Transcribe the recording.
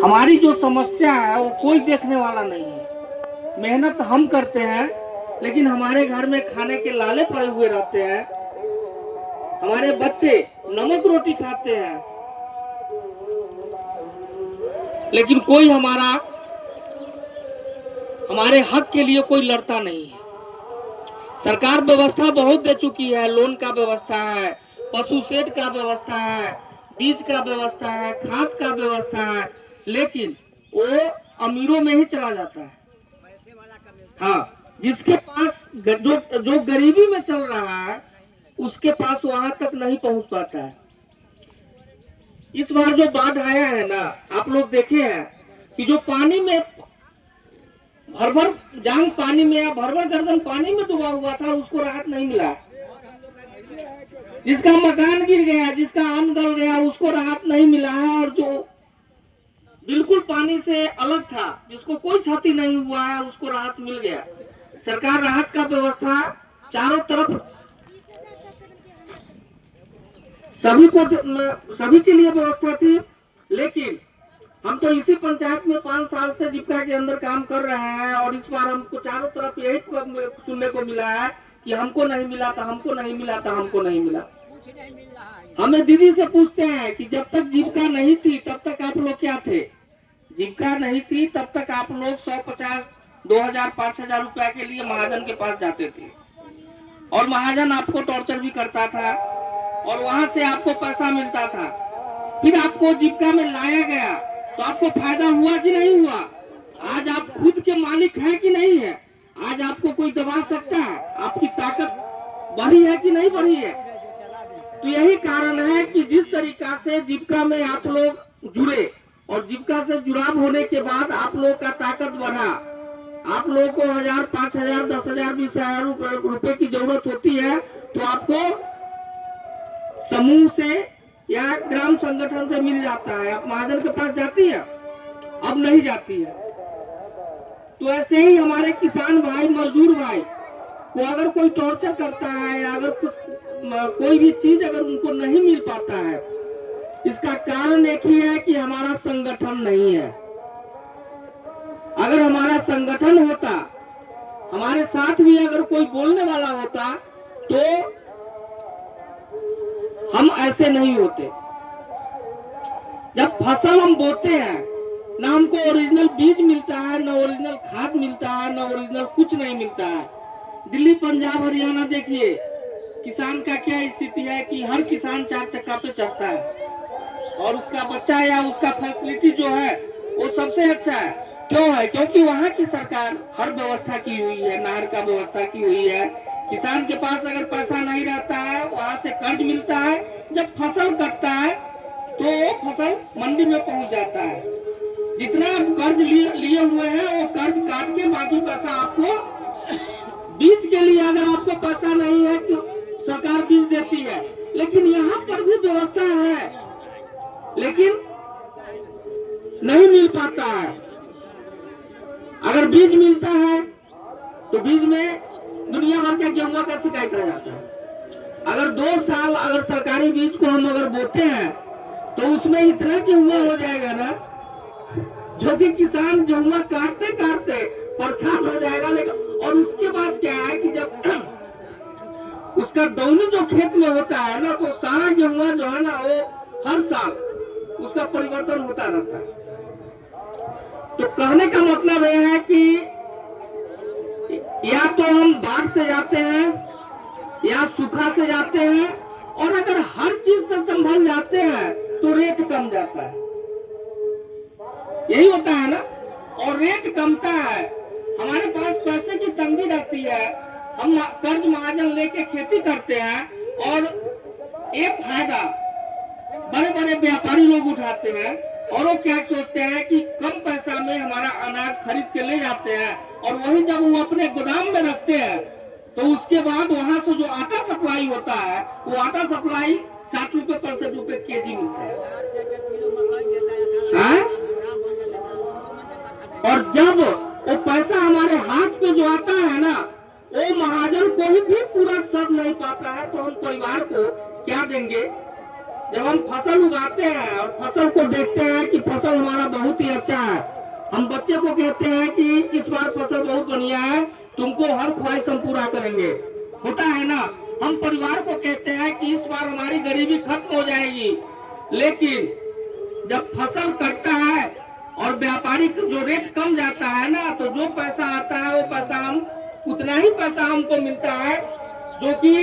हमारी जो समस्या है वो कोई देखने वाला नहीं है। मेहनत हम करते हैं, लेकिन हमारे घर में खाने के लाले पड़े हुए रहते हैं। हमारे बच्चे नमक रोटी खाते हैं, लेकिन कोई हमारे हक के लिए कोई लड़ता नहीं है। सरकार व्यवस्था बहुत दे चुकी है, लोन का व्यवस्था है, पशु शेड का व्यवस्था है, बीज का व्यवस्था है, खाद का व्यवस्था है, लेकिन वो अमीरों में ही चला जाता है। हाँ, जिसके पास जो गरीबी में चल रहा है उसके पास वहां तक नहीं पहुंच पाता है। इस बार जो बाढ़ आया है ना, आप लोग देखे हैं कि जो पानी में भर जांग पानी में या भर गर्दन पानी में डूबा हुआ था, उसको राहत नहीं मिला। जिसका मकान गिर गया, जिसका अन्न गल गया, उसको राहत नहीं मिला है। और जो बिल्कुल पानी से अलग था, जिसको कोई क्षति नहीं हुआ है, उसको राहत मिल गया। सरकार राहत का व्यवस्था चारों तरफ सभी के लिए व्यवस्था थी। लेकिन हम तो इसी पंचायत में 5 साल से जीविका के अंदर काम कर रहे हैं, और इस बार हमको चारों तरफ यही सुनने को मिला है कि हमको नहीं मिला था, हमको नहीं मिला था, हमको नहीं मिला। हमें दीदी से पूछते हैं कि जब तक जीविका नहीं थी तब तक आप लोग क्या थे? जीविका नहीं थी तब तक आप लोग 150, 2000, 5000 रुपया के लिए महाजन के पास जाते थे, और महाजन आपको टॉर्चर भी करता था, और वहां से आपको पैसा मिलता था। फिर आपको जीविका में लाया गया तो आपको फायदा हुआ कि नहीं हुआ? आज आप खुद के मालिक हैं कि नहीं है? आज आपको कोई दबा सकता है? आपकी ताकत बढ़ी है कि नहीं बढ़ी है? तो यही कारण है कि जिस तरीका से जीविका में आप लोग जुड़े, और जीविका से जुड़ाव होने के बाद आप लोग का ताकत बढ़ा। आप लोगों को 1000, 5000, 10,000, 20,000 रुपए की जरूरत होती है तो आपको समूह से या ग्राम संगठन से मिल जाता है। आप महाजन के पास जाती है, अब नहीं जाती है। तो ऐसे ही हमारे किसान भाई, मजदूर भाई को अगर कोई टॉर्चर करता है, या अगर कोई भी चीज अगर उनको नहीं मिल पाता है, इसका कारण एक ही है कि हमारा संगठन नहीं है। अगर हमारा संगठन होता, हमारे साथ भी अगर कोई बोलने वाला होता, तो हम ऐसे नहीं होते। जब फसल हम बोते हैं, ना हमको ओरिजिनल बीज मिलता है, ना ओरिजिनल खाद मिलता है, ना ओरिजिनल कुछ नहीं मिलता है। दिल्ली, पंजाब, हरियाणा देखिए किसान का क्या स्थिति है कि हर किसान 4 चक्का पे चढ़ता है, और उसका बच्चा या उसका फैसिलिटी जो है वो सबसे अच्छा है। क्यों है? क्योंकि वहाँ की सरकार हर व्यवस्था की हुई है, नहर का व्यवस्था की हुई है। किसान के पास अगर पैसा नहीं रहता है, वहाँ से कर्ज मिलता है। जब फसल कटता है तो वो फसल मंडी में पहुँच जाता है। जितना कर्ज लिए हुए हैं वो कर्ज काट के बाकी पैसा आपको, बीज के लिए अगर आपको पैसा नहीं है तो सरकार बीज देती है। लेकिन यहाँ पर भी व्यवस्था है, लेकिन नहीं मिल पाता है। अगर बीज मिलता है तो बीज में दुनिया भर का गेहूं का शिकायत आ जाता है। अगर 2 साल अगर सरकारी बीज को हम अगर बोते हैं तो उसमें इतना गेहूं हो जाएगा ना, जो कि किसान गेहूं काटते काटते परेशान हो जाएगा। लेकिन और उसके बाद क्या है कि जब उसका दौनी जो खेत में होता है ना, तो सारा गेहूं जो है ना, वो हर साल उसका परिवर्तन होता रहता है। तो कहने का मतलब यह है कि या तो हम बाढ़ से जाते हैं या सूखा से जाते हैं, और अगर हर चीज से संभल जाते हैं तो रेट कम जाता है। यही होता है ना, और रेट कमता है। हमारे पास पैसे की तंगी रहती है, हम कर्ज महाजन लेके खेती करते हैं, और एक फायदा बड़े बड़े व्यापारी लोग उठाते हैं, और वो क्या सोचते हैं कि कम पैसा में हमारा अनाज खरीद के ले जाते हैं, और वही जब वो अपने गोदाम में रखते हैं तो उसके बाद वहां से जो आटा सप्लाई होता है, वो आटा सप्लाई 60 रुपए 65 रुपए केजी मिलता है। और जब वो पैसा हमारे हाथ पे जो आता है ना, वो महाजन को ही भी पूरा सर नहीं पाता है, तो हम परिवार को क्या देंगे? जब हम फसल उगाते हैं और फसल को देखते हैं कि फसल हमारा बहुत ही अच्छा है, हम बच्चे को कहते हैं कि इस बार फसल बहुत बढ़िया है, तुमको हर ख्वाहिश हम पूरा करेंगे, होता है ना। हम परिवार को कहते हैं कि इस बार हमारी गरीबी खत्म हो जाएगी, लेकिन जब फसल कटता है और व्यापारी को जो रेट कम जाता है ना, तो जो पैसा आता है वो पैसा हम उतना ही पैसा हमको मिलता है जो कि